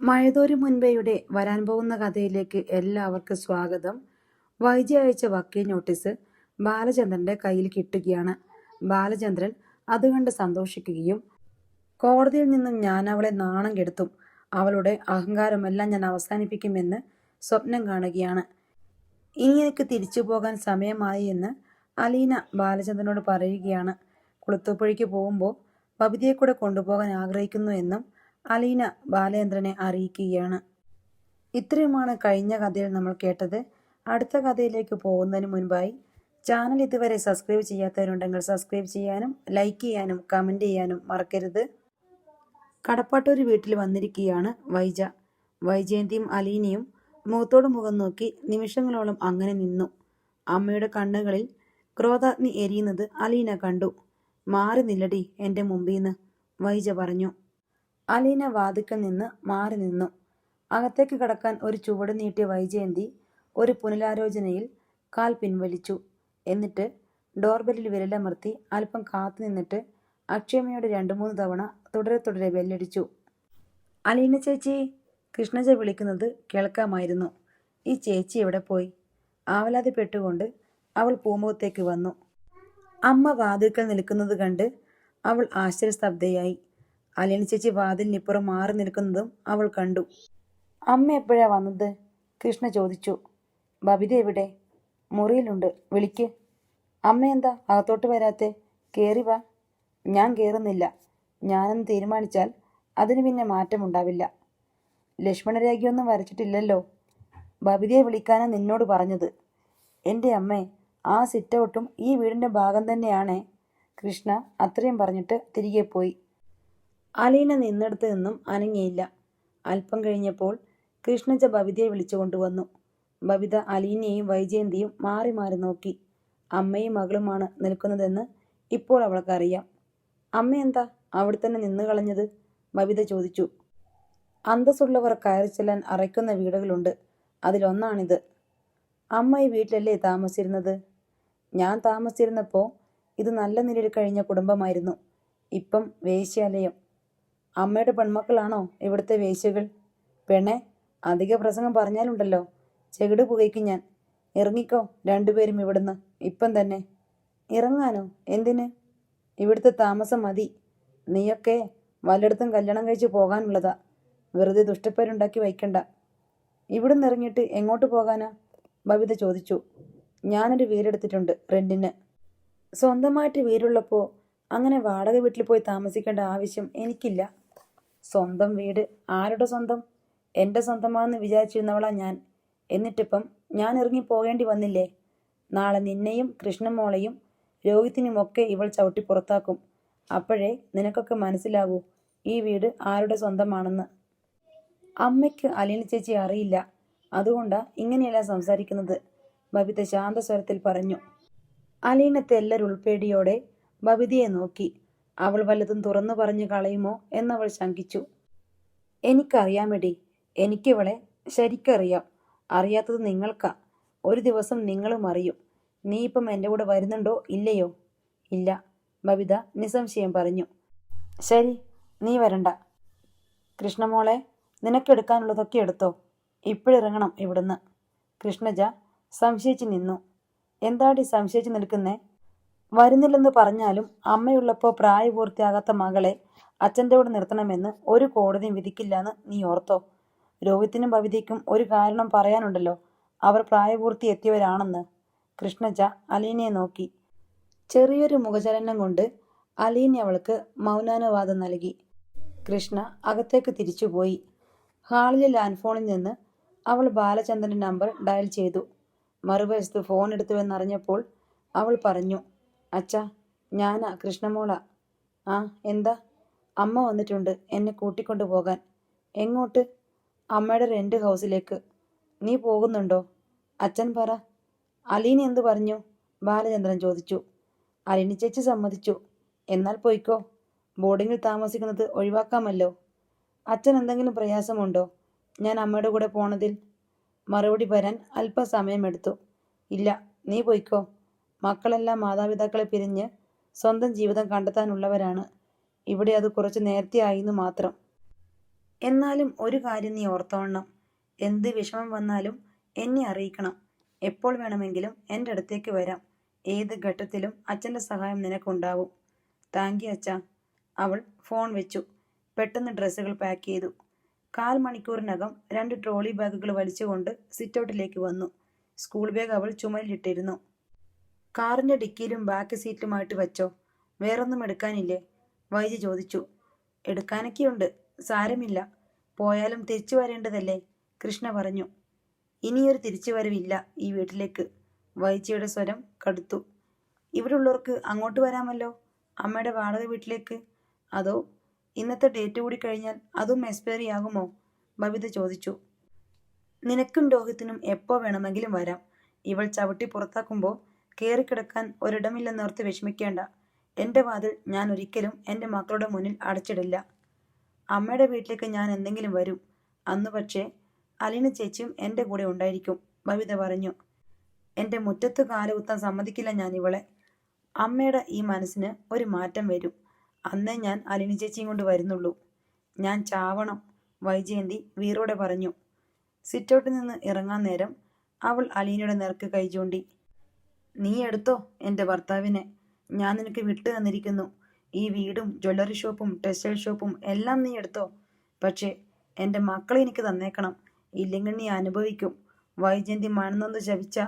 മഴതോരും മുൻപേയുടെ വരാൻ പോകുന്ന കഥയിലേക്ക് എല്ലാവർക്കും സ്വാഗതം. വൈജി അയച്ച വക്കീൽ നോട്ടീസ് ബാലചന്ദ്രന്റെ കയ്യിൽ കിട്ടുകയാണ്. ബാലചന്ദ്രൻ അതുകണ്ട് സന്തോഷിക്കുകയും കോടതിയിൽ നിന്നും ഞാൻ അവളെ നാണം കെടുത്തും, അവളുടെ അഹങ്കാരമെല്ലാം ഞാൻ അവസാനിപ്പിക്കുമെന്ന് സ്വപ്നം കാണുകയാണ്. ഇനി എനിക്ക് തിരിച്ചു പോകാൻ സമയമായി എന്ന് അലീന ബാലചന്ദ്രനോട് പറയുകയാണ്. കുളത്തൂപ്പുഴയ്ക്ക് പോകുമ്പോൾ ബബിതയെ കൂടെ കൊണ്ടുപോകാൻ ആഗ്രഹിക്കുന്നു എന്നും അലീന ബാലചന്ദ്രനെ അറിയിക്കുകയാണ്. ഇത്രയുമാണ് കഴിഞ്ഞ കഥയിൽ നമ്മൾ കേട്ടത്. അടുത്ത കഥയിലേക്ക് പോകുന്നതിന് മുൻപായി ചാനൽ ഇതുവരെ സബ്സ്ക്രൈബ് ചെയ്യാത്തവരുണ്ടെങ്കിൽ സബ്സ്ക്രൈബ് ചെയ്യാനും ലൈക്ക് ചെയ്യാനും കമൻറ്റ് ചെയ്യാനും മറക്കരുത്. കടപ്പാട്ടൂർ വീട്ടിൽ വന്നിരിക്കുകയാണ് വൈജ. വൈജയന്തിയും അലീനയും മുഖത്തോട് മുഖം നോക്കി നിമിഷങ്ങളോളം അങ്ങനെ നിന്നു. അമ്മയുടെ കണ്ണുകളിൽ ക്രോധാഗ്നി എരിയുന്നത് അലീന കണ്ടു. മാറി നില്ലടി എൻ്റെ മുമ്പീന്ന്, വൈജ പറഞ്ഞു. അലീന വാതിക്കൽ നിന്ന് മാറി നിന്നു. അകത്തേക്ക് കടക്കാൻ ഒരു ചുവട് നീട്ടിയ വൈജയന്തി ഒരു പുനരാലോചനയിൽ കാൽ പിൻവലിച്ചു. എന്നിട്ട് ഡോർബെല്ലിൽ വിരലമർത്തി അല്പം കാത്തു നിന്നിട്ട് അക്ഷയമയോട് 2-3 തവണ തുടരെ ബെല്ലടിച്ചു. അലീന ചേച്ചി, കൃഷ്ണജ വിളിക്കുന്നത് കേൾക്കാമായിരുന്നു. ഈ ചേച്ചി എവിടെ പോയി? ആവലാതിപ്പെട്ടുകൊണ്ട് അവൾ പൂമുഖത്തേക്ക് വന്നു. അമ്മ വാതിൽക്കൽ നിൽക്കുന്നത് കണ്ട് അവൾ ആശ്ചര്യസ്തബ്ധയായി. അലീന ചേച്ചി വാതിലിനിപ്പുറം മാറി നിൽക്കുന്നതും അവൾ കണ്ടു. അമ്മ എപ്പോഴാ വന്നത്? കൃഷ്ണ ചോദിച്ചു. ബബിത എവിടെ? മുറിയിലുണ്ട്, വിളിക്ക്. അമ്മ എന്താ അകത്തോട്ട് വരാത്തെ? കേറി വാ. ഞാൻ കേറുന്നില്ല. ഞാനെന്ന് തീരുമാനിച്ചാൽ അതിന് പിന്നെ മാറ്റമുണ്ടാവില്ല. ലക്ഷ്മണരേഖയൊന്നും വരച്ചിട്ടില്ലല്ലോ. ബബിതയെ വിളിക്കാനാ നിന്നോട് പറഞ്ഞത്. എൻ്റെ അമ്മേ, ആ സിറ്റൗട്ടും ഈ വീടിൻ്റെ ഭാഗം തന്നെയാണേ. കൃഷ്ണ അത്രയും പറഞ്ഞിട്ട് തിരികെ പോയി. അലീന നിന്നിടത്ത് നിന്നും അനങ്ങിയില്ല. അല്പം കഴിഞ്ഞപ്പോൾ കൃഷ്ണജ ബബിതയെ വിളിച്ചു കൊണ്ടുവന്നു. ബബിത അലീനയെയും വൈജയന്തിയും മാറി മാറി നോക്കി. അമ്മയും മകളുമാണ് നിൽക്കുന്നതെന്ന് ഇപ്പോൾ അവൾക്കറിയാം. അമ്മ എന്താ അവിടെ തന്നെ നിന്ന് കളഞ്ഞത്? ബബിത ചോദിച്ചു. അന്തസ്സുള്ളവർ കയറി ചെല്ലാൻ അറയ്ക്കുന്ന വീടുകളുണ്ട്, അതിലൊന്നാണിത്. അമ്മ ഈ വീട്ടിലല്ലേ താമസിച്ചിരുന്നത്? ഞാൻ താമസിച്ചിരുന്നപ്പോൾ ഇത് നല്ല നിലയിൽ കഴിഞ്ഞ കുടുംബമായിരുന്നു. ഇപ്പം വേശ്യാലയം. അമ്മയുടെ പെൺമക്കളാണോ ഇവിടുത്തെ വേശ്യകൾ? പെണ്ണെ, അധിക പ്രസംഗം പറഞ്ഞാലുണ്ടല്ലോ ചെകിട് പുകയ്ക്കും ഞാൻ. ഇറങ്ങിക്കോ രണ്ടുപേരും ഇവിടുന്ന്, ഇപ്പം തന്നെ. ഇറങ്ങാനോ? എന്തിന്? ഇവിടുത്തെ താമസം മതി. നീയൊക്കെ വല്ലയിടത്തും കല്യാണം കഴിച്ച് പോകാനുള്ളതാ. വെറുതെ ദുഷ്ടപ്പേരുണ്ടാക്കി വയ്ക്കണ്ട. ഇവിടുന്ന് ഇറങ്ങിയിട്ട് എങ്ങോട്ട് പോകാനാ? ബബിത ചോദിച്ചു. ഞാനൊരു വീടെടുത്തിട്ടുണ്ട് റെന്റിന്. സ്വന്തമായിട്ട് വീടുള്ളപ്പോൾ അങ്ങനെ വാടക വീട്ടിൽ പോയി താമസിക്കേണ്ട ആവശ്യം എനിക്കില്ല. സ്വന്തം വീട്? ആരുടെ സ്വന്തം? എൻ്റെ സ്വന്തമാണെന്ന് വിചാരിച്ചിരുന്നവളാ ഞാൻ. എന്നിട്ടിപ്പം ഞാൻ ഇറങ്ങി പോകേണ്ടി വന്നില്ലേ? നാളെ നിന്നെയും കൃഷ്ണമോളെയും രോഹിത്തിനുമൊക്കെ ഇവൾ ചവിട്ടി പുറത്താക്കും. അപ്പോഴേ നിനക്കൊക്കെ മനസ്സിലാകൂ ഈ വീട് ആരുടെ സ്വന്തമാണെന്ന്. അമ്മയ്ക്ക് അലീന ചേച്ചി അറിയില്ല, അതുകൊണ്ടാ ഇങ്ങനെയല്ല സംസാരിക്കുന്നത്, ബബിത ശാന്തസ്വരത്തിൽ പറഞ്ഞു. അലീന തെല്ലരുൾപ്പേടിയോടെ ബബിതയെ നോക്കി. അവൾ വല്ലതും തുറന്നു പറഞ്ഞു കളയുമോ എന്നവൾ ശങ്കിച്ചു. എനിക്കറിയാമെടി, എനിക്കിവളെ ശരിക്കറിയാം. അറിയാത്തത് നിങ്ങൾക്കാ. ഒരു ദിവസം നിങ്ങളും അറിയും. നീ ഇപ്പം എൻ്റെ കൂടെ വരുന്നുണ്ടോ ഇല്ലയോ? ഇല്ല, ബബിത നിസ്സംശയം പറഞ്ഞു. ശരി, നീ വരണ്ട. കൃഷ്ണമോളെ, നിനക്കെടുക്കാനുള്ളതൊക്കെ എടുത്തോ. ഇപ്പോഴിറങ്ങണം ഇവിടുന്ന്. കൃഷ്ണജ സംശയിച്ചു നിന്നു. എന്താടി സംശയിച്ചു നിൽക്കുന്നേ? വരുന്നില്ലെന്ന് പറഞ്ഞാലും അമ്മയുള്ളപ്പോൾ പ്രായപൂർത്തിയാകാത്ത മകളെ അച്ഛൻ്റെ കൂടെ നിർത്തണമെന്ന് ഒരു കോടതിയും വിധിക്കില്ലാന്ന് നീ ഓർത്തോ? രോഹിത്തിനും ബബിതയ്ക്കും ഒരു കാരണം പറയാനുണ്ടല്ലോ, അവർ പ്രായപൂർത്തി എത്തിയവരാണെന്ന്. കൃഷ്ണജ അലീനയെ നോക്കി. ചെറിയൊരു മുഖചലനം കൊണ്ട് അലീന അവൾക്ക് മൗനാനുവാദം നൽകി. കൃഷ്ണ അകത്തേക്ക് തിരിച്ചുപോയി. ഹാളിലെ ലാൻഡ് ഫോണിൽ നിന്ന് അവൾ ബാലചന്ദ്രൻ്റെ നമ്പർ ഡയൽ ചെയ്തു. മറുവശത്ത് ഫോൺ എടുത്തുവെന്നറിഞ്ഞപ്പോൾ അവൾ പറഞ്ഞു. അച്ഛാ, ഞാനാ, കൃഷ്ണമോള. ആ, എന്താ? അമ്മ വന്നിട്ടുണ്ട് എന്നെ കൂട്ടിക്കൊണ്ടു പോകാൻ. എങ്ങോട്ട്? അമ്മയുടെ റെന്റ് ഹൗസിലേക്ക്. നീ പോകുന്നുണ്ടോ? അച്ഛൻ പറ. അലീന എന്തു പറഞ്ഞു? ബാലചന്ദ്രൻ ചോദിച്ചു. അലീന ചേച്ചി സമ്മതിച്ചു. എന്നാൽ പോയിക്കോ. ബോർഡിങ്ങിൽ താമസിക്കുന്നത് ഒഴിവാക്കാമല്ലോ. അച്ഛൻ എന്തെങ്കിലും പ്രയാസമുണ്ടോ ഞാൻ അമ്മയുടെ കൂടെ പോണതിൽ? മറുപടി വരാൻ അല്പസമയമെടുത്തു. ഇല്ല, നീ പോയിക്കോ. മക്കളെല്ലാം മാതാപിതാക്കളെ പിരിഞ്ഞ് സ്വന്തം ജീവിതം കണ്ടെത്താനുള്ളവരാണ്. ഇവിടെ അത് കുറച്ച് നേരത്തെ ആയിന്ന് മാത്രം. എന്നാലും ഒരു കാര്യം നീ ഓർത്തോണം, എന്ത് വിഷമം വന്നാലും എന്നെ അറിയിക്കണം. എപ്പോൾ വേണമെങ്കിലും എൻ്റെ അടുത്തേക്ക് വരാം. ഏത് ഘട്ടത്തിലും അച്ഛൻ്റെ സഹായം നിനക്കുണ്ടാവും. താങ്ക് യു അച്ഛാ. അവൾ ഫോൺ വെച്ചു. പെട്ടെന്ന് ഡ്രസ്സുകൾ പാക്ക് ചെയ്തു. 1/4 മണിക്കൂറിനകം 2 ട്രോളി ബാഗുകൾ വലിച്ചുകൊണ്ട് സിറ്റൗട്ടിലേക്ക് വന്നു. സ്കൂൾ ബാഗ് അവൾ ചുമലിലിട്ടിരുന്നു. കാറിൻ്റെ ഡിക്കിയിലും ബാക്ക് സീറ്റിലുമായിട്ട് വെച്ചോ. വേറൊന്നും എടുക്കാനില്ലേ? വൈജി ചോദിച്ചു. എടുക്കാനൊക്കെയുണ്ട്, സാരമില്ല. പോയാലും തിരിച്ചു വരേണ്ടതല്ലേ? കൃഷ്ണ പറഞ്ഞു. ഇനിയൊരു തിരിച്ചുവരവില്ല ഈ വീട്ടിലേക്ക്. വൈജിയുടെ സ്വരം കടുത്തു. ഇവിടെയുള്ളവർക്ക് അങ്ങോട്ട് വരാമല്ലോ, അമ്മയുടെ വാടക വീട്ടിലേക്ക്. അതോ ഇന്നത്തെ ഡേറ്റ് കൂടി കഴിഞ്ഞാൽ അതും എക്സ്പയറി ആകുമോ? ബബിത ചോദിച്ചു. നിനക്കും രോഹിത്തിനും എപ്പോൾ വേണമെങ്കിലും വരാം. ഇവൾ ചവിട്ടി പുറത്താക്കുമ്പോൾ കയറിക്കിടക്കാൻ ഒരിടമില്ലെന്നോർത്ത് വിഷമിക്കേണ്ട. എൻ്റെ വാതിൽ ഞാൻ ഒരിക്കലും എൻ്റെ മക്കളുടെ മുന്നിൽ അടച്ചിടില്ല. അമ്മയുടെ വീട്ടിലേക്ക് ഞാൻ എന്തെങ്കിലും വരും. അന്ന് പക്ഷേ അലീന ചേച്ചിയും എൻ്റെ കൂടെ ഉണ്ടായിരിക്കും, ബബിത പറഞ്ഞു. എൻ്റെ മുറ്റത്ത് കാലുകുത്താൻ സമ്മതിക്കില്ല ഞാൻ ഇവളെ. അമ്മയുടെ ഈ മനസ്സിന് ഒരു മാറ്റം വരും. അന്നേ ഞാൻ അലീന ചേച്ചിയും കൊണ്ട് വരുന്നുള്ളൂ. ഞാൻ ചാവണം, വൈജയന്തി വീറോടെ പറഞ്ഞു. സിറ്റൗട്ടിൽ നിന്ന് ഇറങ്ങാൻ നേരം അവൾ അലീനയുടെ നേർക്ക് കൈ ചൂണ്ടി. നീ എടുത്തോ എൻ്റെ ഭർത്താവിനെ, ഞാൻ നിനക്ക് വിട്ടു തന്നിരിക്കുന്നു. ഈ വീടും ജ്വല്ലറി ഷോപ്പും ടെക്സ്റ്റൈൽ ഷോപ്പും എല്ലാം നീ എടുത്തോ. പക്ഷേ എൻ്റെ മക്കളെ എനിക്ക് തന്നേക്കണം. ഇല്ലെങ്കിൽ നീ അനുഭവിക്കും. വൈജയന്തി മണന്നൊന്ന് ശപിച്ച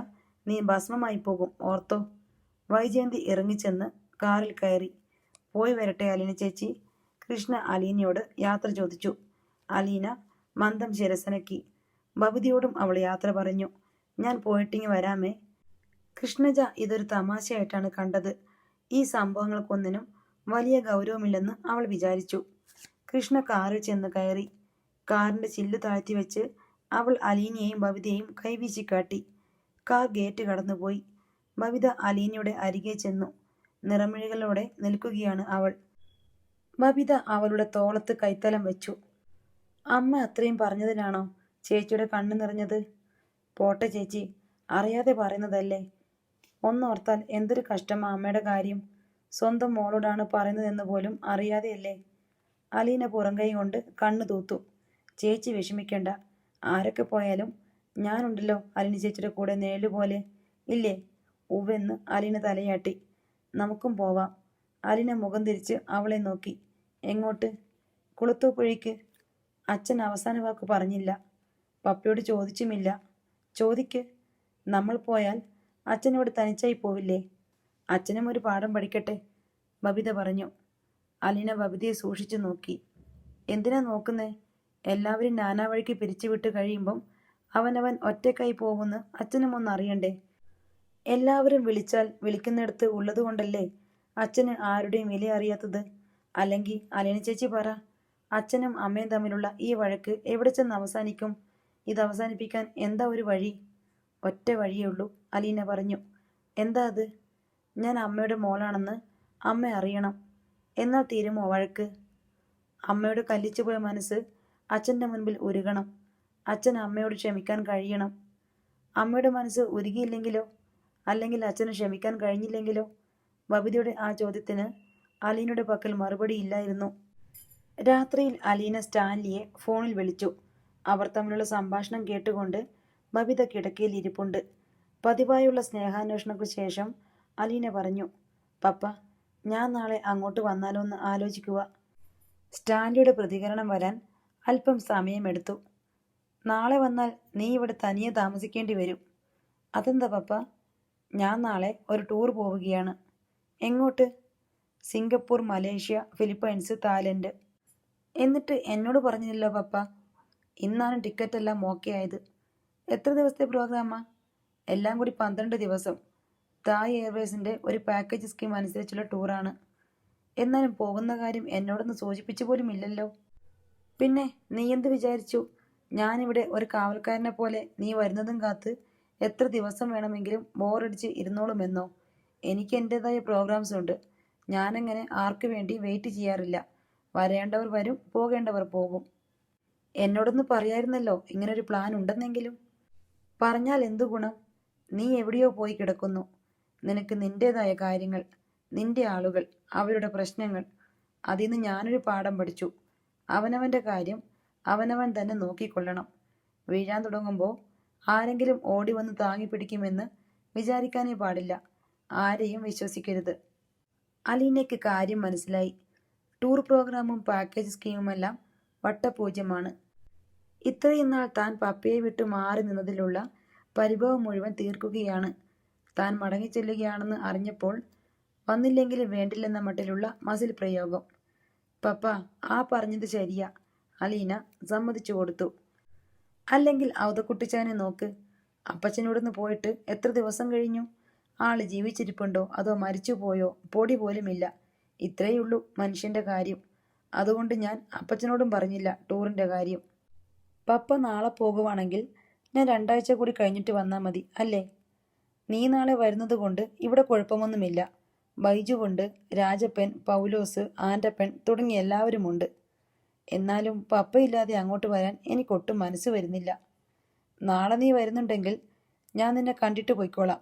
നീ ഭസ്മമായി പോകും, ഓർത്തോ. വൈജയന്തി ഇറങ്ങിച്ചെന്ന് കാറിൽ കയറി. പോയി വരട്ടെ അലീന ചേച്ചി? കൃഷ്ണ അലീനയോട് യാത്ര ചോദിച്ചു. അലീന മന്ദം ശിരസനക്കി. ബബിതയോടും അവൾ യാത്ര പറഞ്ഞു. ഞാൻ പോയിട്ടിങ്ങി വരാമേ. കൃഷ്ണജ ഇതൊരു തമാശയായിട്ടാണ് കണ്ടത്. ഈ സംഭവങ്ങൾക്കൊന്നിനും വലിയ ഗൗരവമില്ലെന്ന് അവൾ വിചാരിച്ചു. കൃഷ്ണ കാറിൽ ചെന്ന് കയറി. കാറിൻ്റെ ചില്ല് താഴ്ത്തി വെച്ച് അവൾ അലീനയെയും ബബിതയെയും കൈവീശി കാട്ടി. കാർ ഗേറ്റ് കടന്നുപോയി. ബബിത അലീനയുടെ അരികെ ചെന്നു. നിറമിഴികളോടെ നിൽക്കുകയാണ് അവൾ. ബബിത അവളുടെ തോളത്ത് കൈത്തലം വെച്ചു. അമ്മ അത്രയും പറഞ്ഞതിനാണോ ചേച്ചിയുടെ കണ്ണു നിറഞ്ഞത്? പോട്ടെ ചേച്ചി, അറിയാതെ പറയുന്നതല്ലേ. ഒന്നോർത്താൽ എന്തൊരു കഷ്ടമാ അമ്മയുടെ കാര്യം. സ്വന്തം മോളോടാണ് പറയുന്നതെന്ന് പോലും അറിയാതെയല്ലേ. അലീന പുറംകൈ കൊണ്ട് കണ്ണു തൂത്തു. ചേച്ചി വിഷമിക്കേണ്ട. ആരൊക്കെ പോയാലും ഞാനുണ്ടല്ലോ അലീന ചേച്ചിയുടെ കൂടെ നേലുപോലെ. ഇല്ലേ? ഉവ്വെന്ന് അലീന തലയാട്ടി. നമുക്കും പോവാം. അലീന മുഖം തിരിച്ച് അവളെ നോക്കി. എങ്ങോട്ട്? കുളത്തൂപ്പുഴയ്ക്ക്. അച്ഛൻ അവസാന വാക്ക് പറഞ്ഞില്ല. പപ്പയോട് ചോദിച്ചുമില്ല. ചോദിക്ക്. നമ്മൾ പോയാൽ അച്ഛനിവിടെ തനിച്ചായി പോവില്ലേ? അച്ഛനും ഒരു പാഠം പഠിക്കട്ടെ, ബബിത പറഞ്ഞു. അലീന ബബിതയെ സൂക്ഷിച്ചു നോക്കി. എന്തിനാ നോക്കുന്നേ? എല്ലാവരും നാനാ വഴിക്ക് പിരിച്ചുവിട്ട് കഴിയുമ്പം അവനവൻ ഒറ്റക്കായി പോകുമെന്ന് അച്ഛനും ഒന്ന് അറിയണ്ടേ? എല്ലാവരും വിളിച്ചാൽ വിളിക്കുന്നിടത്ത് ഉള്ളതുകൊണ്ടല്ലേ അച്ഛന് ആരുടെയും വില അറിയാത്തത്. അല്ലെങ്കിൽ അലീന ചേച്ചി പറ, അച്ഛനും അമ്മയും തമ്മിലുള്ള ഈ വഴക്ക് എവിടെ ചെന്ന് അവസാനിക്കും? ഇത് അവസാനിപ്പിക്കാൻ എന്താ ഒരു വഴി? ഒറ്റ വഴിയേ ഉള്ളൂ, അലീന പറഞ്ഞു. എന്താ അത്? ഞാൻ അമ്മയുടെ മോളാണെന്ന് അമ്മ അറിയണം. എന്നാൽ തീരുമോ വഴക്ക്? അമ്മയുടെ കല്ലിച്ചുപോയ മനസ്സ് അച്ഛൻ്റെ മുൻപിൽ ഉരുകണം. അച്ഛൻ അമ്മയോട് ക്ഷമിക്കാൻ കഴിയണം. അമ്മയുടെ മനസ്സ് ഉരുകിയില്ലെങ്കിലോ? അല്ലെങ്കിൽ അച്ഛന് ക്ഷമിക്കാൻ കഴിഞ്ഞില്ലെങ്കിലോ? ബബിതയുടെ ആ ചോദ്യത്തിന് അലീനയുടെ പക്കൽ മറുപടി ഇല്ലായിരുന്നു. രാത്രിയിൽ അലീന സ്റ്റാൻലിയെ ഫോണിൽ വിളിച്ചു. അവർ തമ്മിലുള്ള സംഭാഷണം കേട്ടുകൊണ്ട് ബബിത കിടക്കയിൽ ഇരിപ്പുണ്ട്. പതിവായുള്ള സ്നേഹാന്വേഷണങ്ങൾക്ക് ശേഷം അലീന പറഞ്ഞു. പപ്പ, ഞാൻ നാളെ അങ്ങോട്ട് വന്നാലോ എന്ന് ആലോചിക്കുക. സ്റ്റാൻലിയുടെ പ്രതികരണം വരാൻ അല്പം സമയമെടുത്തു. നാളെ വന്നാൽ നീ ഇവിടെ തനിയെ താമസിക്കേണ്ടി വരും. അതെന്താ പപ്പ? ഞാൻ നാളെ ഒരു ടൂർ പോവുകയാണ്. എങ്ങോട്ട്? Singapore, Malaysia, Philippines, Thailand. എന്നിട്ട് എന്നോട് പറഞ്ഞില്ലല്ലോ പപ്പ. ഇന്നാണ് ടിക്കറ്റെല്ലാം ഓക്കെ ആയത്. എത്ര ദിവസത്തെ പ്രോഗ്രാമാ? എല്ലാം കൂടി 12 ദിവസം. തായ് എയർവേസിൻ്റെ ഒരു പാക്കേജ് സ്കീം അനുസരിച്ചുള്ള ടൂറാണ്. എന്നാലും പോകുന്ന കാര്യം എന്നോടൊന്ന് സൂചിപ്പിച്ചു പോലും ഇല്ലല്ലോ. പിന്നെ നീ എന്ത് വിചാരിച്ചു? ഞാനിവിടെ ഒരു കാവൽക്കാരനെ പോലെ നീ വരുന്നതും കാത്ത് എത്ര ദിവസം വേണമെങ്കിലും ബോറടിച്ച് ഇരുന്നോളുമെന്നോ? എനിക്ക് എൻ്റെതായ പ്രോഗ്രാംസ് ഉണ്ട്. ഞാനങ്ങനെ ആർക്കു വേണ്ടി വെയിറ്റ് ചെയ്യാറില്ല. വരേണ്ടവർ വരും, പോകേണ്ടവർ പോകും. എന്നോടൊന്ന് പറയായിരുന്നല്ലോ ഇങ്ങനൊരു പ്ലാൻ ഉണ്ടെന്നെങ്കിലും. പറഞ്ഞാൽ എന്തു ഗുണം? നീ എവിടെയോ പോയി കിടക്കുന്നു. നിനക്ക് നിൻ്റെതായ കാര്യങ്ങൾ, നിന്റെ ആളുകൾ, അവരുടെ പ്രശ്നങ്ങൾ. അതിൽ നിന്ന് ഞാനൊരു പാഠം പഠിച്ചു. അവനവൻ്റെ കാര്യം അവനവൻ തന്നെ നോക്കിക്കൊള്ളണം. വീഴാൻ തുടങ്ങുമ്പോൾ ആരെങ്കിലും ഓടി വന്ന് താങ്ങി പിടിക്കുമെന്ന് വിചാരിക്കാനേ പാടില്ല. ആരെയും വിശ്വസിക്കരുത്. അലീനയ്ക്ക് കാര്യം മനസ്സിലായി. ടൂർ പ്രോഗ്രാമും പാക്കേജ് സ്കീമുമെല്ലാം വട്ടപൂജ്യമാണ്. ഇത്രയും നാൾ താൻ പപ്പയെ വിട്ടു മാറി നിന്നതിലുള്ള പരിഭവം മുഴുവൻ തീർക്കുകയാണ്. താൻ മടങ്ങിച്ചെല്ലുകയാണെന്ന് അറിഞ്ഞപ്പോൾ വന്നില്ലെങ്കിലും വേണ്ടില്ലെന്ന മട്ടിലുള്ള മസിൽ പ്രയോഗം. പപ്പ ആ പറഞ്ഞത് ശരിയാ, അലീന സമ്മതിച്ചു കൊടുത്തു. അല്ലെങ്കിൽ ഔതക്കുട്ടിച്ചാനെ നോക്ക്. അപ്പച്ചനോടൊന്ന് പോയിട്ട് എത്ര ദിവസം കഴിഞ്ഞു? ആള് ജീവിച്ചിരിപ്പുണ്ടോ അതോ മരിച്ചുപോയോ? പൊടി പോലുമില്ല. ഇത്രയുള്ളൂ മനുഷ്യന്റെ കാര്യം. അതുകൊണ്ട് ഞാൻ അപ്പച്ചനോടും പറഞ്ഞില്ല ടൂറിന്റെ കാര്യം. പപ്പ നാളെ പോകുവാണെങ്കിൽ ഞാൻ 2 ആഴ്ച കൂടി കഴിഞ്ഞിട്ട് വന്നാൽ മതി അല്ലേ? നീ നാളെ വരുന്നത് കൊണ്ട് ഇവിടെ കുഴപ്പമൊന്നുമില്ല. ബൈജുവുണ്ട്, രാജപ്പൻ, പൗലോസ്, ആൻ്റപ്പൻ തുടങ്ങിയ എല്ലാവരുമുണ്ട്. എന്നാലും പപ്പയില്ലാതെ അങ്ങോട്ട് വരാൻ എനിക്കൊട്ടും മനസ്സ് വരുന്നില്ല. നാളെ നീ വരുന്നുണ്ടെങ്കിൽ ഞാൻ നിന്നെ കണ്ടിട്ട് പോയിക്കോളാം.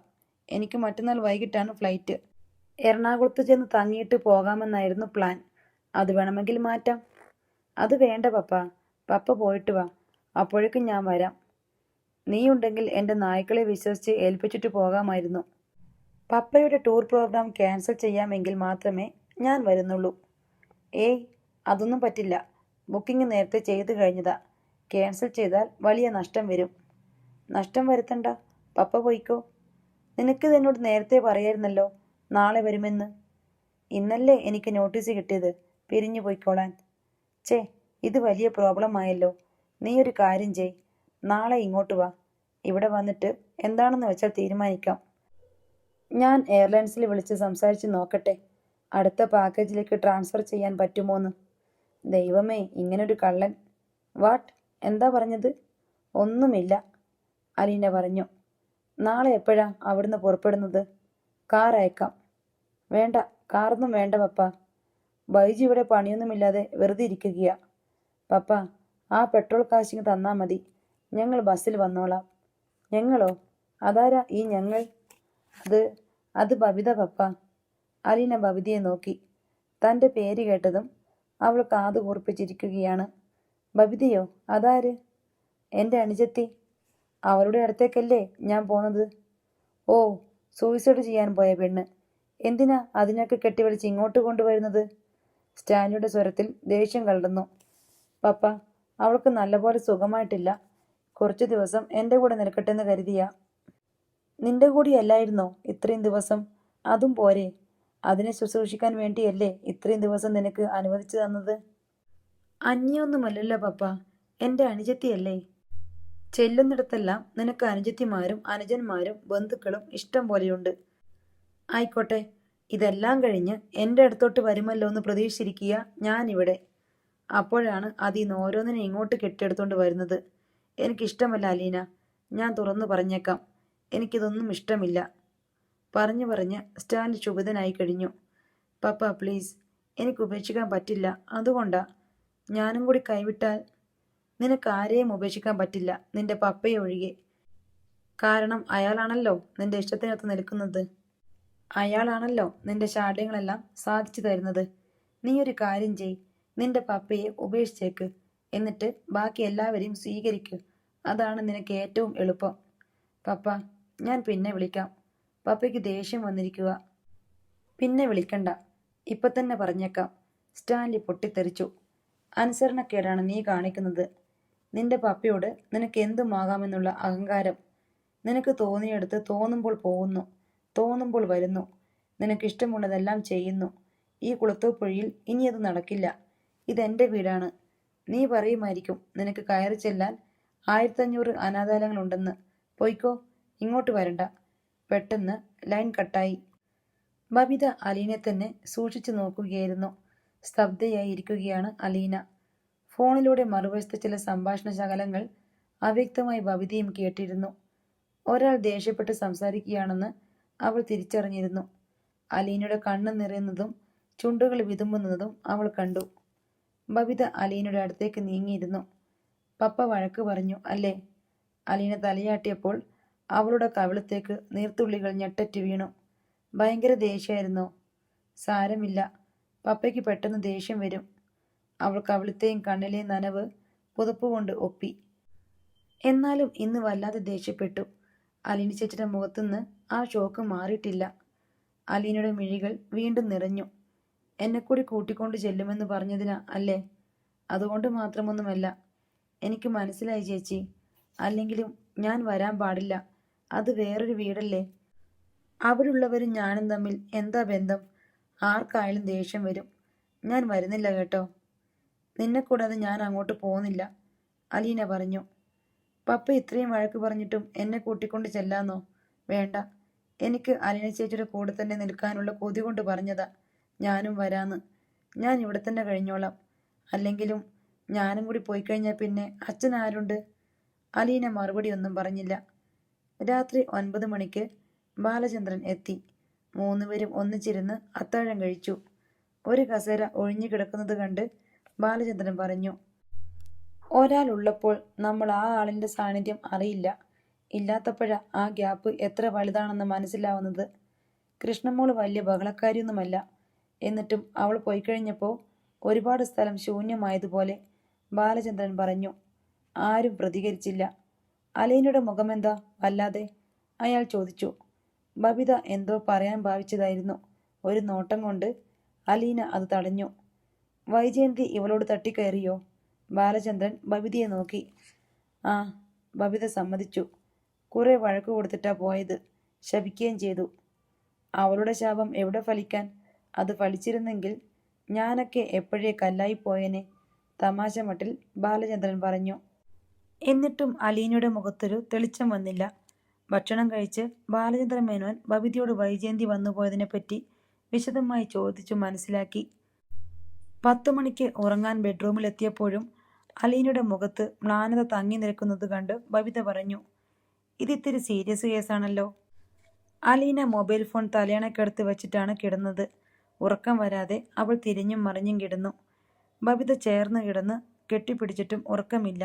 എനിക്ക് മറ്റന്നാൾ വൈകിട്ടാണ് ഫ്ലൈറ്റ്. എറണാകുളത്ത് ചെന്ന് തങ്ങിയിട്ട് പോകാമെന്നായിരുന്നു പ്ലാൻ. അത് വേണമെങ്കിൽ മാറ്റാം. അത് വേണ്ട പപ്പ. പപ്പ പോയിട്ട് വാ, അപ്പോഴേക്കും ഞാൻ വരാം. നീയുണ്ടെങ്കിൽ എൻ്റെ നായ്ക്കളെ വിശ്വസിച്ച് ഏൽപ്പിച്ചിട്ട് പോകാമായിരുന്നു. പപ്പയുടെ ടൂർ പ്രോഗ്രാം ക്യാൻസൽ ചെയ്യാമെങ്കിൽ മാത്രമേ ഞാൻ വരുന്നുള്ളൂ. ഏയ്, അതൊന്നും പറ്റില്ല. ബുക്കിംഗ് നേരത്തെ ചെയ്തു കഴിഞ്ഞതാ. ക്യാൻസൽ ചെയ്താൽ വലിയ നഷ്ടം വരും. നഷ്ടം വരുത്തണ്ട, പപ്പ പോയിക്കോ. നിനക്ക് എന്നോട് നേരത്തെ പറയായിരുന്നല്ലോ നാളെ വരുമെന്ന്. ഇന്നല്ലേ എനിക്ക് നോട്ടീസ് കിട്ടിയത് പിരിഞ്ഞു പോയിക്കോളാൻ. ചേ, ഇത് വലിയ പ്രോബ്ലം ആയല്ലോ. നീ ഒരു കാര്യം ചെയ്, നാളെ ഇങ്ങോട്ട് വാ. ഇവിടെ വന്നിട്ട് എന്താണെന്ന് വെച്ചാൽ തീരുമാനിക്കാം. ഞാൻ എയർലൈൻസിൽ വിളിച്ച് സംസാരിച്ച് നോക്കട്ടെ അടുത്ത പാക്കേജിലേക്ക് ട്രാൻസ്ഫർ ചെയ്യാൻ പറ്റുമോന്ന്. ദൈവമേ, ഇങ്ങനൊരു കള്ളൻ. വാട്ട്? എന്താ പറഞ്ഞത്? ഒന്നുമില്ല, അലീന പറഞ്ഞു. നാളെ എപ്പോഴാ അവിടുന്ന് പുറപ്പെടുന്നത്? കാർ അയക്കാം. വേണ്ട, കാറൊന്നും വേണ്ട പപ്പ. ബൈജു ഇവിടെ പണിയൊന്നുമില്ലാതെ വെറുതെ ഇരിക്കുകയാ. പപ്പ, ആ പെട്രോൾ കാശിങ് തന്നാൽ മതി. ഞങ്ങൾ ബസ്സിൽ വന്നോളാം. ഞങ്ങളോ? അതാരാ ഈ ഞങ്ങൾ? അത് ബബിത പപ്പ. അലീന ബബിതയെ നോക്കി. തൻ്റെ പേര് കേട്ടതും അവൾ കാതു കൂർപ്പിച്ചിരിക്കുകയാണ്. ബബിതയോ? അതാര്? എൻ്റെ അനുജത്തി. അവളുടെ അടുത്തേക്കല്ലേ ഞാൻ പോന്നത്. ഓ, സൂയിസൈഡ് ചെയ്യാൻ പോയ പെണ്ണ്. എന്തിനാ അതിനൊക്കെ കെട്ടിവലിച്ച് ഇങ്ങോട്ട് കൊണ്ടുവരുന്നത്? സ്റ്റാൻലിയുടെ സ്വരത്തിൽ ദേഷ്യം കലർന്നു. പപ്പ, അവൾക്ക് നല്ലപോലെ സുഖമായിട്ടില്ല. കുറച്ചു ദിവസം എൻ്റെ കൂടെ നിൽക്കട്ടെന്ന് കരുതിയാ. നിന്റെ കൂടിയല്ലായിരുന്നോ ഇത്രയും ദിവസം? അതും പോരെ? അതിനെ ശുശ്രൂഷിക്കാൻ വേണ്ടിയല്ലേ ഇത്രയും ദിവസം നിനക്ക് അനുവദിച്ചു തന്നത്? അന്യൊന്നുമല്ലല്ലോ പപ്പ, എൻ്റെ അനുജത്തിയല്ലേ. ചെല്ലുന്നിടത്തെല്ലാം നിനക്ക് അനുജത്തിമാരും അനുജന്മാരും ബന്ധുക്കളും ഇഷ്ടം പോലെയുണ്ട്. ആയിക്കോട്ടെ, ഇതെല്ലാം കഴിഞ്ഞ് എൻ്റെ അടുത്തോട്ട് വരുമല്ലോ എന്ന് പ്രതീക്ഷിച്ചിരിക്കുക ഞാനിവിടെ. അപ്പോഴാണ് അതിന്ന് ഓരോന്നിനെ ഇങ്ങോട്ട് കെട്ടിയെടുത്തോണ്ട് വരുന്നത്. എനിക്കിഷ്ടമല്ല അലീന, ഞാൻ തുറന്നു പറഞ്ഞേക്കാം. എനിക്കിതൊന്നും ഇഷ്ടമില്ല. പറഞ്ഞ് സ്റ്റാൻലി ക്ഷുഭിതനായി കഴിഞ്ഞു. പപ്പ പ്ലീസ്, എനിക്ക് ഉപേക്ഷിക്കാൻ പറ്റില്ല. അതുകൊണ്ടാ. ഞാനും കൂടി കൈവിട്ടാൽ നിനക്ക് ആരെയും ഉപേക്ഷിക്കാൻ പറ്റില്ല, നിന്റെ പപ്പയെ ഒഴികെ. കാരണം അയാളാണല്ലോ നിന്റെ ഇഷ്ടത്തിനൊത്ത് നിൽക്കുന്നത്. അയാളാണല്ലോ നിന്റെ ശാഠ്യങ്ങളെല്ലാം സാധിച്ചു തരുന്നത്. നീ ഒരു കാര്യം ചെയ്, നിന്റെ പപ്പയെ ഉപേക്ഷിച്ചേക്ക്. എന്നിട്ട് ബാക്കി എല്ലാവരെയും സ്വീകരിക്കൂ. അതാണ് നിനക്ക് ഏറ്റവും എളുപ്പം. പപ്പ, ഞാൻ പിന്നെ വിളിക്കാം. പപ്പയ്ക്ക് ദേഷ്യം വന്നിരിക്കുക. പിന്നെ വിളിക്കണ്ട, ഇപ്പം തന്നെ പറഞ്ഞേക്കാം. സ്റ്റാൻലി പൊട്ടിത്തെറിച്ചു. അനുസരണക്കേടാണ് നീ കാണിക്കുന്നത്. നിന്റെ പപ്പയോട് നിനക്ക് എന്തുമാകാമെന്നുള്ള അഹങ്കാരം. നിനക്ക് തോന്നിയെടുത്ത് തോന്നുമ്പോൾ പോകുന്നു, തോന്നുമ്പോൾ വരുന്നു. നിനക്കിഷ്ടമുള്ളതെല്ലാം ചെയ്യുന്നു. ഈ കുളത്തൂപ്പുഴയിൽ ഇനി അത് നടക്കില്ല. ഇതെൻ്റെ വീടാണ്. നീ പറയുമായിരിക്കും നിനക്ക് കയറി ചെല്ലാൻ 1500 അനാഥാലയങ്ങളുണ്ടെന്ന്. പൊയ്ക്കോ, ഇങ്ങോട്ട് വരണ്ട. പെട്ടെന്ന് ലൈൻ കട്ടായി. ബബിത അലീനെ തന്നെ സൂക്ഷിച്ചു നോക്കുകയായിരുന്നു. സ്തബ്ധയായി ഇരിക്കുകയാണ് അലീന. ഫോണിലൂടെ മറുവശത്ത് ചില സംഭാഷണ ശകലങ്ങൾ അവ്യക്തമായി ബബിതയും കേട്ടിരുന്നു. ഒരാൾ ദേഷ്യപ്പെട്ട് സംസാരിക്കുകയാണെന്ന് അവൾ തിരിച്ചറിഞ്ഞിരുന്നു. അലീനയുടെ കണ്ണ് നിറയുന്നതും ചുണ്ടുകൾ വിതുമ്പുന്നതും അവൾ കണ്ടു. ബബിത അലീനയുടെ അടുത്തേക്ക് നീങ്ങിയിരുന്നു. പപ്പ വഴക്ക് പറഞ്ഞു അല്ലേ? അലീന തലയാട്ടിയപ്പോൾ അവളുടെ കവിളത്തേക്ക് നീർത്തുള്ളികൾ ഞെട്ടറ്റ് വീണു. ഭയങ്കര ദേഷ്യമായിരുന്നോ? സാരമില്ല, പപ്പയ്ക്ക് പെട്ടെന്ന് ദേഷ്യം വരും. അവൾ കവിളത്തെയും കണ്ണിലെയും നനവ് പുതപ്പ് കൊണ്ട് ഒപ്പി. എന്നാലും ഇന്ന് വല്ലാതെ ദേഷ്യപ്പെട്ടു. അലീന ചേച്ചിയുടെ മുഖത്തുനിന്ന് ആ ഷോക്ക് മാറിയിട്ടില്ല. അലീനയുടെ മിഴികൾ വീണ്ടും നിറഞ്ഞു. എന്നെ കൂടി കൂട്ടിക്കൊണ്ട് ചെല്ലുമെന്ന് പറഞ്ഞതിനാ അല്ലേ? അതുകൊണ്ട് മാത്രമൊന്നുമല്ല. എനിക്ക് മനസ്സിലായി ചേച്ചി. അല്ലെങ്കിലും ഞാൻ വരാൻ പാടില്ല. അത് വേറൊരു വീടല്ലേ. അവിടുള്ളവരും ഞാനും തമ്മിൽ എന്താ ബന്ധം? ആർക്കായാലും ദേഷ്യം വരും. ഞാൻ വരുന്നില്ല കേട്ടോ. നിന്നെ കൂടാതെ ഞാൻ അങ്ങോട്ട് പോകുന്നില്ല, അലീന പറഞ്ഞു. പപ്പ ഇത്രയും വഴക്ക് പറഞ്ഞിട്ടും എന്നെ കൂട്ടിക്കൊണ്ട് ചെല്ലാന്നോ? വേണ്ട. എനിക്ക് അലീന ചേച്ചിയുടെ കൂടെ തന്നെ നിൽക്കാനുള്ള കൊതി കൊണ്ട് പറഞ്ഞതാ ഞാനും വരാന്ന്. ഞാൻ ഇവിടെ തന്നെ കഴിഞ്ഞോളാം. അല്ലെങ്കിലും ഞാനും കൂടി പോയി കഴിഞ്ഞാൽ പിന്നെ അച്ഛൻ ആരുണ്ട്? അലീന മറുപടി ഒന്നും പറഞ്ഞില്ല. രാത്രി 9 മണിക്ക് ബാലചന്ദ്രൻ എത്തി. മൂന്നുപേരും ഒന്നിച്ചിരുന്ന് അത്താഴം കഴിച്ചു. ഒരു കസേര ഒഴിഞ്ഞു കിടക്കുന്നത് കണ്ട് ബാലചന്ദ്രൻ പറഞ്ഞു, ഒരാൾ ഉള്ളപ്പോൾ നമ്മൾ ആ ആളിന്റെ സാന്നിധ്യം അറിയില്ല. ഇല്ലാത്തപ്പോഴാ ആ ഗ്യാപ്പ് എത്ര വലുതാണെന്ന് മനസ്സിലാവുന്നത്. കൃഷ്ണമോള് വലിയ ബഹളക്കാരിയൊന്നുമല്ല. എന്നിട്ടും അവൾ പോയി കഴിഞ്ഞപ്പോൾ ഒരുപാട് സ്ഥലം ശൂന്യമായതുപോലെ, ബാലചന്ദ്രൻ പറഞ്ഞു. ആരും പ്രതികരിച്ചില്ല. അലീനയുടെ മുഖമെന്താ വല്ലാതെ? അയാൾ ചോദിച്ചു. ബബിത എന്തോ പറയാൻ ഭാവിച്ചതായിരുന്നു. ഒരു നോട്ടം കൊണ്ട് അലീന അത് തടഞ്ഞു. വൈജയന്തി ഇവളോട് തട്ടിക്കയറിയോ? ബാലചന്ദ്രൻ ബബിതയെ നോക്കി. ആ, ബബിത സമ്മതിച്ചു. കുറെ വഴക്ക് കൊടുത്തിട്ടാ പോയത്. ശപിക്കുകയും ചെയ്തു. അവളുടെ ശാപം എവിടെ ഫലിക്കാൻ? അത് ഫലിച്ചിരുന്നെങ്കിൽ ഞാനൊക്കെ എപ്പോഴേ കല്ലായി പോയേനെ, തമാശ മട്ടിൽ ബാലചന്ദ്രൻ പറഞ്ഞു. എന്നിട്ടും അലീനയുടെ മുഖത്തൊരു തെളിച്ചം വന്നില്ല. ഭക്ഷണം കഴിച്ച് ബാലചന്ദ്രൻ മേനോൻ ബബിതയോട് വൈജയന്തി വന്നുപോയതിനെപ്പറ്റി വിശദമായി ചോദിച്ചു മനസ്സിലാക്കി. 10 മണിക്ക് ഉറങ്ങാൻ ബെഡ്റൂമിലെത്തിയപ്പോഴും അലീനയുടെ മുഖത്ത് മ്ലാനത തങ്ങി നിൽക്കുന്നത് കണ്ട് ബബിത പറഞ്ഞു, ഇതിത്തിരി സീരിയസ് കേസാണല്ലോ. അലീന മൊബൈൽ ഫോൺ തലയണക്കടുത്ത് വെച്ചിട്ടാണ് കിടന്നത്. ഉറക്കം വരാതെ അവൾ തിരിഞ്ഞും മറിഞ്ഞും കിടന്നു. ബബിത ചേർന്ന് കിടന്ന് കെട്ടിപ്പിടിച്ചിട്ടും ഉറക്കമില്ല.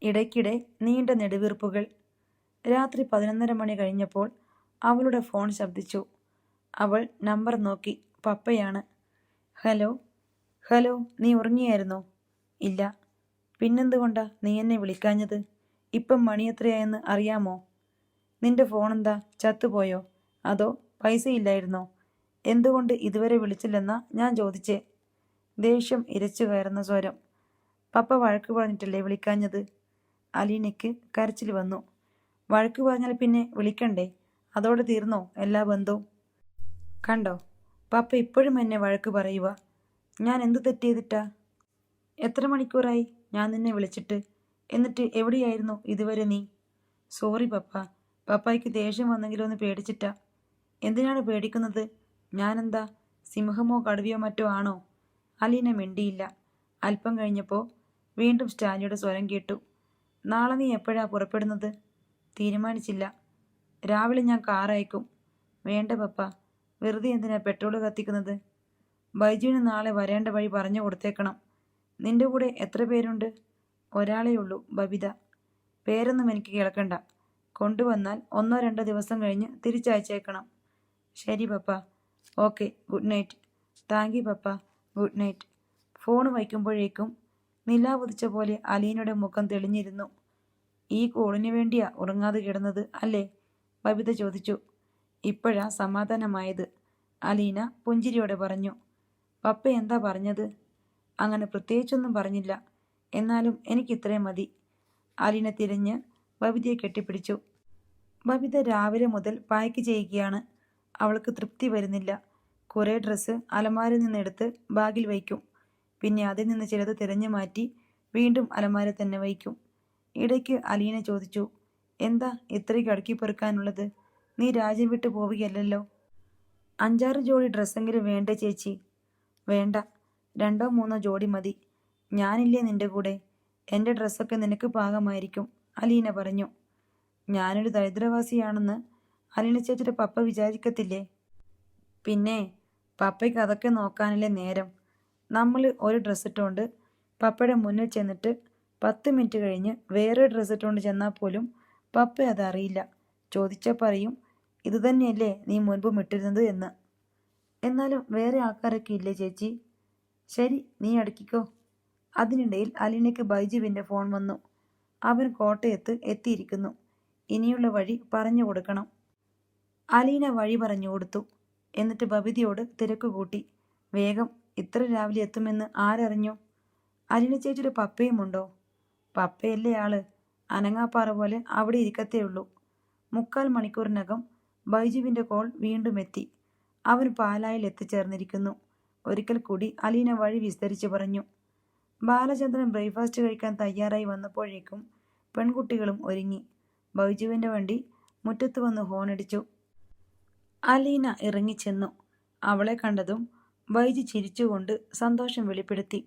ഇടയ്ക്കിടെ നീണ്ട നെടുവീർപ്പുകൾ. രാത്രി 11:30 മണി കഴിഞ്ഞപ്പോൾ അവളുടെ ഫോൺ ശബ്ദിച്ചു. അവൾ നമ്പർ നോക്കി. പപ്പയാണ്. ഹലോ. ഹലോ, നീ ഉറങ്ങിയായിരുന്നോ? ഇല്ല. പിന്നെന്തുകൊണ്ടാ നീ എന്നെ വിളിക്കാഞ്ഞത്? ഇപ്പം മണി എത്രയായെന്ന് അറിയാമോ? നിന്റെ ഫോണെന്താ ചത്തുപോയോ? അതോ പൈസയില്ലായിരുന്നോ? എന്തുകൊണ്ട് ഇതുവരെ വിളിച്ചില്ലെന്നാ ഞാൻ ചോദിച്ചേ. ദേഷ്യം ഇരച്ചു കയറുന്ന സ്വരം. പപ്പ വഴക്ക് പറഞ്ഞിട്ടല്ലേ വിളിക്കാഞ്ഞത്? അലീനയ്ക്ക് കരച്ചിൽ വന്നു. വഴക്ക് പറഞ്ഞാൽ പിന്നെ വിളിക്കണ്ടേ? അതോടെ തീർന്നോ എല്ലാ ബന്ധവും? കണ്ടോ, പപ്പ ഇപ്പോഴും എന്നെ വഴക്ക് പറയുക. ഞാൻ എന്തു തെറ്റ് ചെയ്തിട്ടാ? എത്ര മണിക്കൂറായി ഞാൻ നിന്നെ വിളിച്ചിട്ട്? എന്നിട്ട് എവിടെയായിരുന്നു ഇതുവരെ നീ? സോറി പപ്പ. പപ്പായ്ക്ക് ദേഷ്യം വന്നെങ്കിലോ എന്ന് പേടിച്ചിട്ടാ. എന്തിനാണ് പേടിക്കുന്നത്? ഞാനെന്താ സിംഹമോ കടുവയോ മറ്റോ ആണോ? അലീന മിണ്ടിയില്ല. അല്പം കഴിഞ്ഞപ്പോൾ വീണ്ടും സ്റ്റാലിയുടെ സ്വരം കേട്ടു. നാളെ നീ എപ്പോഴാ പുറപ്പെടുന്നത്? തീരുമാനിച്ചില്ല. രാവിലെ ഞാൻ കാർ അയക്കും. വേണ്ട പപ്പ, വെറുതെ എന്തിനാ പെട്രോൾ കത്തിക്കുന്നത്? ബൈജുവിന് നാളെ വരേണ്ട വഴി പറഞ്ഞു കൊടുത്തേക്കണം. നിന്റെ കൂടെ എത്ര പേരുണ്ട്? ഒരാളേ ഉള്ളൂ, ബബിത. പേരൊന്നും എനിക്ക് കേൾക്കണ്ട. കൊണ്ടുവന്നാൽ 1-2 ദിവസം കഴിഞ്ഞ് തിരിച്ചയച്ചേക്കണം. ശരി പപ്പ. Okay, good night. Thank you പപ്പ. Good night. ഫോൺ വയ്ക്കുമ്പോഴേക്കും നിലാവുദിച്ച പോലെ അലീനയുടെ മുഖം തെളിഞ്ഞിരുന്നു. ഈ കോളിന് വേണ്ടിയാ ഉറങ്ങാതെ കിടന്നത് അല്ലേ? ബബിത ചോദിച്ചു. ഇപ്പോഴാ സമാധാനമായത്, അലീന പുഞ്ചിരിയോടെ പറഞ്ഞു. പപ്പ എന്താ പറഞ്ഞത്? അങ്ങനെ പ്രത്യേകിച്ചൊന്നും പറഞ്ഞില്ല. എന്നാലും എനിക്കിത്രയും മതി. അലീന തിരിഞ്ഞ് ബബിതയെ കെട്ടിപ്പിടിച്ചു. ബബിത രാവിലെ മുതൽ പായ്ക്ക് ചെയ്യുകയാണ്. അവൾക്ക് തൃപ്തി വരുന്നില്ല. കുറേ ഡ്രസ്സ് അലമാരയിൽ നിന്നെടുത്ത് ബാഗിൽ വയ്ക്കും. പിന്നെ അതിൽ നിന്ന് ചിലത് തിരഞ്ഞു മാറ്റി വീണ്ടും അലമാര തന്നെ വയ്ക്കും. ഇടയ്ക്ക് അലീന ചോദിച്ചു, എന്താ ഇത്രയ്ക്ക് അടുക്കി പെറുക്കാനുള്ളത്? നീ രാജ്യം വിട്ടു പോവുകയല്ലല്ലോ. 5-6 ജോഡി ഡ്രസ്സെങ്കിലും വേണ്ടേ ചേച്ചി? വേണ്ട, 2-3 ജോഡി മതി. ഞാനില്ലേ നിന്റെ കൂടെ. എൻ്റെ ഡ്രസ്സൊക്കെ നിനക്ക് പാകമായിരിക്കും, അലീന പറഞ്ഞു. ഞാനൊരു ദരിദ്രവാസിയാണെന്ന് അലീന ചേച്ചിയുടെ പപ്പ വിചാരിക്കത്തില്ലേ? പിന്നെ പപ്പയ്ക്ക് അതൊക്കെ നോക്കാനല്ലേ നേരം. നമ്മൾ ഒരു ഡ്രസ്സ് ഇട്ടുകൊണ്ട് പപ്പയുടെ മുന്നിൽ ചെന്നിട്ട് 10 മിനിറ്റ് കഴിഞ്ഞ് വേറെ ഡ്രസ്സ് ഇട്ടുകൊണ്ട് ചെന്നാൽ പോലും പപ്പ അതറിയില്ല. ചോദിച്ചാൽ പറയും, ഇതുതന്നെയല്ലേ നീ മുൻപും ഇട്ടിരുന്നത് എന്ന്. എന്നാലും വേറെ ആൾക്കാരൊക്കെ ഇല്ലേ ചേച്ചി? ശരി, നീ അടുക്കിക്കോ. അതിനിടയിൽ അലീനയ്ക്ക് ബൈജുവിൻ്റെ ഫോൺ വന്നു. അവൻ കോട്ടയത്ത് എത്തിയിരിക്കുന്നു. ഇനിയുള്ള വഴി പറഞ്ഞു കൊടുക്കണം. അലീന വഴി പറഞ്ഞു കൊടുത്തു. എന്നിട്ട് ബബിതയോട് തിരക്ക് കൂട്ടി. വേഗം, ഇത്ര രാവിലെ എത്തുമെന്ന് ആരറിഞ്ഞു? അലീന ചേച്ചിയുടെ പപ്പയുമുണ്ടോ? പപ്പയല്ലേ ആള്, അനങ്ങാപ്പാറ പോലെ അവിടെ ഇരിക്കത്തേ ഉള്ളൂ. 3/4 മണിക്കൂറിനകം ബൈജുവിൻ്റെ കോൾ വീണ്ടും എത്തി. അവൻ പാലായിൽ എത്തിച്ചേർന്നിരിക്കുന്നു. ഒരിക്കൽ കൂടി അലീന വഴി വിസ്തരിച്ച് പറഞ്ഞു. ബാലചന്ദ്രൻ ബ്രേക്ക്ഫാസ്റ്റ് കഴിക്കാൻ തയ്യാറായി വന്നപ്പോഴേക്കും പെൺകുട്ടികളും ഒരുങ്ങി. ബൈജുവിൻ്റെ വണ്ടി മുറ്റത്ത് വന്ന് ഹോണടിച്ചു. അലീന ഇറങ്ങിച്ചെന്നു. അവളെ കണ്ടതും ബൈജു ചിരിച്ചുകൊണ്ട് സന്തോഷം വെളിപ്പെടുത്തി.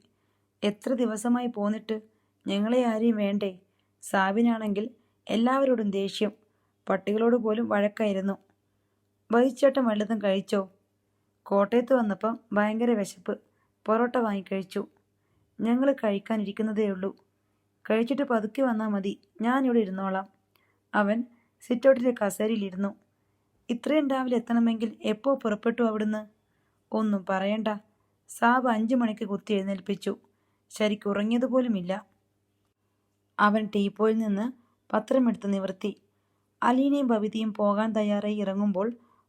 എത്ര ദിവസമായി പോന്നിട്ട്, ഞങ്ങളെ ആരെയും വേണ്ടേ? സാബിനാണെങ്കിൽ എല്ലാവരോടും ദേഷ്യം, പട്ടികളോട് പോലും വഴക്കായിരുന്നു. ബൈജുച്ചേട്ടൻ വല്ലതും കഴിച്ചോ? കോട്ടയത്ത് വന്നപ്പം ഭയങ്കര വിശപ്പ്, പൊറോട്ട വാങ്ങിക്കഴിച്ചു. ഞങ്ങൾ കഴിക്കാനിരിക്കുന്നതേയുള്ളൂ. കഴിച്ചിട്ട് പതുക്കെ വന്നാൽ മതി, ഞാനിവിടെ ഇരുന്നോളാം. അവൻ സിറ്റൗട്ടിലെ കസേരയിലിരുന്നു. ഇത്രയും രാവിലെ എത്തണമെങ്കിൽ എപ്പോൾ പുറപ്പെട്ടു അവിടുന്ന്? ഒന്നും പറയണ്ട, സാബ് 5 മണിക്ക് കുത്തി എഴുന്നേൽപ്പിച്ചു. ശരിക്കുറങ്ങിയതുപോലുമില്ല. അവൻ ടീപ്പോയിൽ നിന്ന് പത്രമെടുത്ത് നിവർത്തി. അലീനയും ബബിതയും പോകാൻ തയ്യാറായി ഇറങ്ങുമ്പോൾ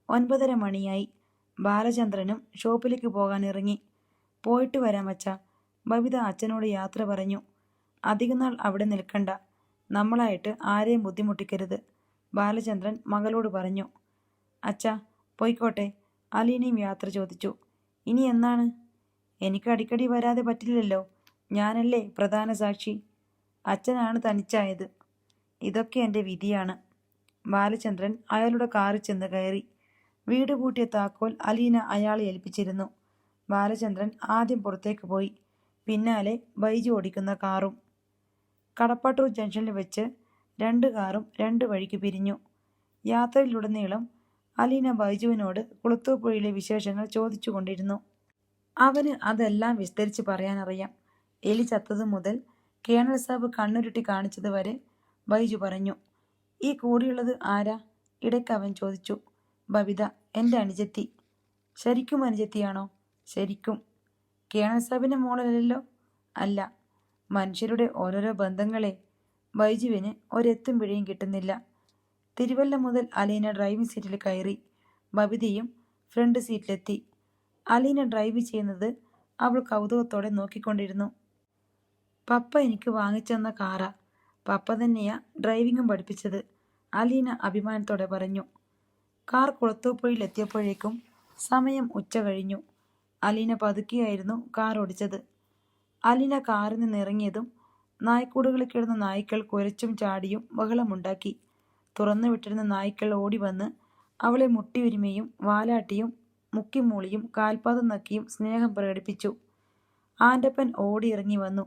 9:30 മണിയായി. ബാലചന്ദ്രനും ഷോപ്പിലേക്ക് പോകാൻ ഇറങ്ങി. പോയിട്ട് വരാം അച്ഛാ, ബബിത അച്ഛനോട് യാത്ര പറഞ്ഞു. അധികം നാൾ അവിടെ നിൽക്കണ്ട, നമ്മളായിട്ട് ആരെയും ബുദ്ധിമുട്ടിക്കരുത്, ബാലചന്ദ്രൻ മകളോട് പറഞ്ഞു. അച്ഛാ പോയിക്കോട്ടെ, അലീനയും യാത്ര ചോദിച്ചു. ഇനി എന്നാണ്? എനിക്ക് അടിക്കടി വരാതെ പറ്റില്ലല്ലോ, ഞാനല്ലേ പ്രധാന സാക്ഷി. അച്ഛനാണ് തനിച്ചായത്. ഇതൊക്കെ എൻ്റെ വിധിയാണ്. ബാലചന്ദ്രൻ അയാളുടെ കാറിൽ ചെന്ന് കയറി. വീട് പൂട്ടിയ താക്കോൽ അലീന അയാളെ ഏൽപ്പിച്ചിരുന്നു. ബാലചന്ദ്രൻ ആദ്യം പുറത്തേക്ക് പോയി. പിന്നാലെ ബൈജു ഓടിക്കുന്ന കാറും. കടപ്പാട്ടൂർ ജംഗ്ഷനിൽ വെച്ച് 2 കാറും 2 വഴിക്ക് പിരിഞ്ഞു. യാത്രയിലുടനീളം അലീന ബൈജുവിനോട് കുളത്തൂപ്പുഴയിലെ വിശേഷങ്ങൾ ചോദിച്ചുകൊണ്ടിരുന്നു. അവന് അതെല്ലാം വിസ്തരിച്ച് പറയാനറിയാം. എലി ചത്തതു മുതൽ കേണൽ സാബ് കണ്ണുരുട്ടി കാണിച്ചത് വരെ ബൈജു പറഞ്ഞു. ഈ കൂടിയുള്ളത് ആരാ? ഇടയ്ക്ക് അവൻ ചോദിച്ചു. ബബിത, എൻ്റെ അനുജത്തി. ശരിക്കും അനുജത്തിയാണോ? ശരിക്കും. കേണൽ സാബിൻ്റെ മോളല്ലല്ലോ? അല്ല. മനുഷ്യരുടെ ഓരോരോ ബന്ധങ്ങളെ. ബൈജുവിന് ഒരെത്തും പിഴയും കിട്ടുന്നില്ല. തിരുവല്ല മുതൽ അലീന ഡ്രൈവിംഗ് സീറ്റിൽ കയറി. ബബിതയും ഫ്രണ്ട് സീറ്റിലെത്തി. അലീന ഡ്രൈവ് ചെയ്യുന്നത് അവൾ കൗതുകത്തോടെ നോക്കിക്കൊണ്ടിരുന്നു. പപ്പ എനിക്ക് വാങ്ങിച്ചെന്ന കാറാ. പപ്പ തന്നെയാ ഡ്രൈവിംഗും പഠിപ്പിച്ചത്, അലീന അഭിമാനത്തോടെ പറഞ്ഞു. കാർ കുളത്തൂപ്പുഴയിൽ എത്തിയപ്പോഴേക്കും സമയം ഉച്ച കഴിഞ്ഞു. അലീന പതുക്കെയായിരുന്നു കാർ ഓടിച്ചത്. അലീന കാറിൽ നിന്ന് ഇറങ്ങിയതും നായ്ക്കൂടുകളിൽ കിടന്ന നായ്ക്കൾ കുരച്ചും ചാടിയും ബഹളമുണ്ടാക്കി. തുറന്നു വിട്ടിരുന്ന നായ്ക്കൾ ഓടി വന്ന് അവളെ മുട്ടിയുരുമിയും വാലാട്ടിയും മുക്കിമൂളിയും കാൽപാദം നക്കിയും സ്നേഹം പ്രകടിപ്പിച്ചു. ആൻ്റപ്പൻ ഓടിയിറങ്ങി വന്നു.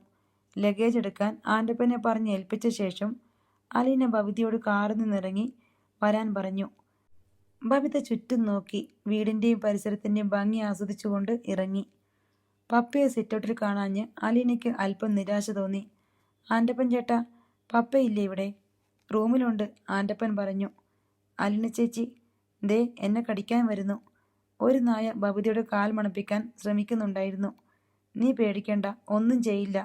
ലഗേജ് എടുക്കാൻ ആൻ്റപ്പനെ പറഞ്ഞ് ഏൽപ്പിച്ച ശേഷം അലീന ബബിതയോട് കാറിൽ നിന്നിറങ്ങി വരാൻ പറഞ്ഞു. ബബിത ചുറ്റും നോക്കി വീടിൻ്റെയും പരിസരത്തിൻ്റെയും ഭംഗി ആസ്വദിച്ചുകൊണ്ട് ഇറങ്ങി. പപ്പയെ സിറ്റൗട്ടിൽ കാണാഞ്ഞ് അലീനയ്ക്ക് അല്പം നിരാശ തോന്നി. ആൻ്റപ്പൻ ചേട്ടാ, പപ്പയില്ലേ ഇവിടെ? റൂമിലുണ്ട്, ആൻ്റപ്പൻ പറഞ്ഞു. അലീന ചേച്ചി, ദേ എന്നെ കടിക്കാൻ വരുന്നു. ഒരു നായ ബബിതയുടെ കാൽ മണപ്പിക്കാൻ ശ്രമിക്കുന്നുണ്ടായിരുന്നു. നീ പേടിക്കണ്ട, ഒന്നും ചെയ്യില്ല.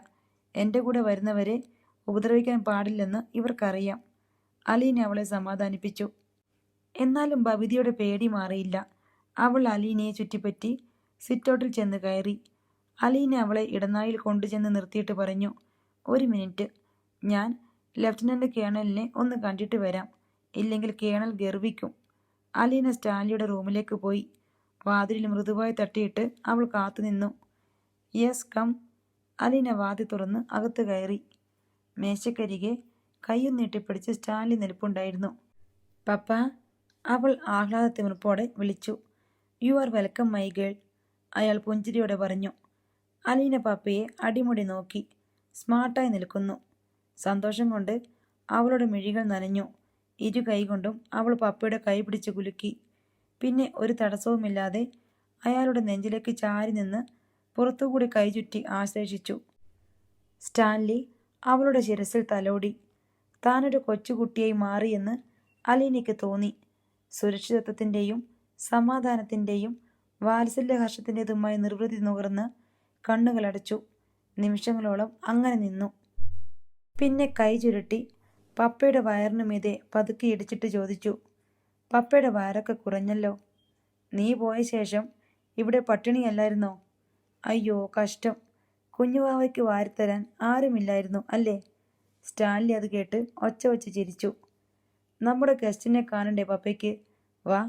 എൻ്റെ കൂടെ വരുന്നവരെ ഉപദ്രവിക്കാൻ പാടില്ലെന്ന് ഇവർക്കറിയാം, അലീന അവളെ സമാധാനിപ്പിച്ചു. എന്നാലും ബബിതയുടെ പേടി മാറിയില്ല. അവൾ അലീനയെ ചുറ്റിപ്പറ്റി സിറ്റൗട്ടിൽ ചെന്ന് കയറി. അലീന അവളെ ഇടനായിൽ കൊണ്ടുചെന്ന് നിർത്തിയിട്ട് പറഞ്ഞു. 1 മിനിറ്റ്, ഞാൻ ലഫ്റ്റനൻ്റ് കേണലിനെ ഒന്ന് കണ്ടിട്ട് വരാം, ഇല്ലെങ്കിൽ കേണൽ ഗർവിക്കും. അലീന സ്റ്റാൻലിയുടെ റൂമിലേക്ക് പോയി. വാതിലിൽ മൃദുവായി തട്ടിയിട്ട് അവൾ കാത്തുനിന്നു. Yes come. അലീന വാതിൽ തുറന്ന് അകത്ത് കയറി. മേശക്കരികെ കയ്യും നീട്ടിപ്പിടിച്ച് സ്റ്റാൻലി നിൽപ്പുണ്ടായിരുന്നു. പപ്പ, അവൾ ആഹ്ലാദത്തിമിർപ്പോടെ വിളിച്ചു. You are welcome my girl, അയാൾ പുഞ്ചിരിയോടെ പറഞ്ഞു. അലീന പപ്പയെ അടിമുടി നോക്കി. സ്മാർട്ടായി നിൽക്കുന്നു. സന്തോഷം കൊണ്ട് അവളുടെ മിഴികൾ നനഞ്ഞു. 2 കൈകൊണ്ടും അവൾ പപ്പയുടെ കൈ പിടിച്ച് കുലുക്കി. പിന്നെ ഒരു തടസ്സവുമില്ലാതെ അയാളുടെ നെഞ്ചിലേക്ക് ചാരി നിന്ന് പുറത്തുകൂടി കൈചുറ്റി ആശ്ലേഷിച്ചു. സ്റ്റാൻലി അവളുടെ ശിരസിൽ തലോടി. താനൊരു കൊച്ചുകുട്ടിയായി മാറിയെന്ന് അലീനയ്ക്ക് തോന്നി. സുരക്ഷിതത്വത്തിൻ്റെയും സമാധാനത്തിൻ്റെയും വാത്സല്യഹർഷത്തിൻ്റെതുമായ നിർവൃതി നുകർന്ന് കണ്ണുകളടച്ചു. നിമിഷങ്ങളോളം അങ്ങനെ നിന്നു. പിന്നെ കൈ ചുരുട്ടി പപ്പയുടെ വയറിനു മീതെ പതുക്കെ ഇടിച്ചിട്ട് ചോദിച്ചു, പപ്പയുടെ വയറൊക്കെ കുറഞ്ഞല്ലോ. നീ പോയ ശേഷം ഇവിടെ പട്ടിണിയല്ലായിരുന്നോ? അയ്യോ കഷ്ടം. കുഞ്ഞുവാവയ്ക്ക് വാരിത്തരാൻ ആരുമില്ലായിരുന്നു അല്ലേ? സ്റ്റാൻലി അത് കേട്ട് ഒച്ച വച്ച് ചിരിച്ചു. നമ്മുടെ ഗസ്റ്റിനെ കാണണ്ടേ പപ്പയ്ക്ക്? വാ.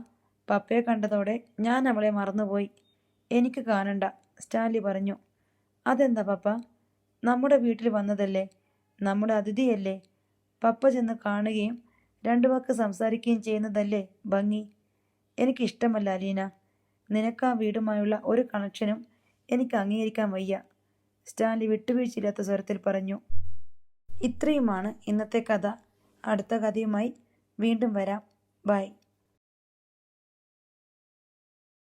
പപ്പയെ കണ്ടതോടെ ഞാൻ അവളെ മറന്നുപോയി. എനിക്ക് കാണണ്ട, സ്റ്റാൻലി പറഞ്ഞു. അതെന്താ പപ്പ? നമ്മുടെ വീട്ടിൽ വന്നതല്ലേ, നമ്മുടെ അതിഥിയല്ലേ. പപ്പ ചെന്ന് കാണുകയും രണ്ടു വാക്ക് സംസാരിക്കുകയും ചെയ്യുന്നതല്ലേ ഭംഗി. എനിക്കിഷ്ടമല്ല അലീന. നിനക്ക് ആ വീടുമായുള്ള ഒരു കണക്ഷനും എനിക്ക് അംഗീകരിക്കാൻ വയ്യ, സ്റ്റാൻലി വിട്ടുവീഴ്ചയില്ലാത്ത സ്വരത്തിൽ പറഞ്ഞു. ഇത്രയുമാണ് ഇന്നത്തെ കഥ. അടുത്ത കഥയുമായി വീണ്ടും വരാം. ബൈ.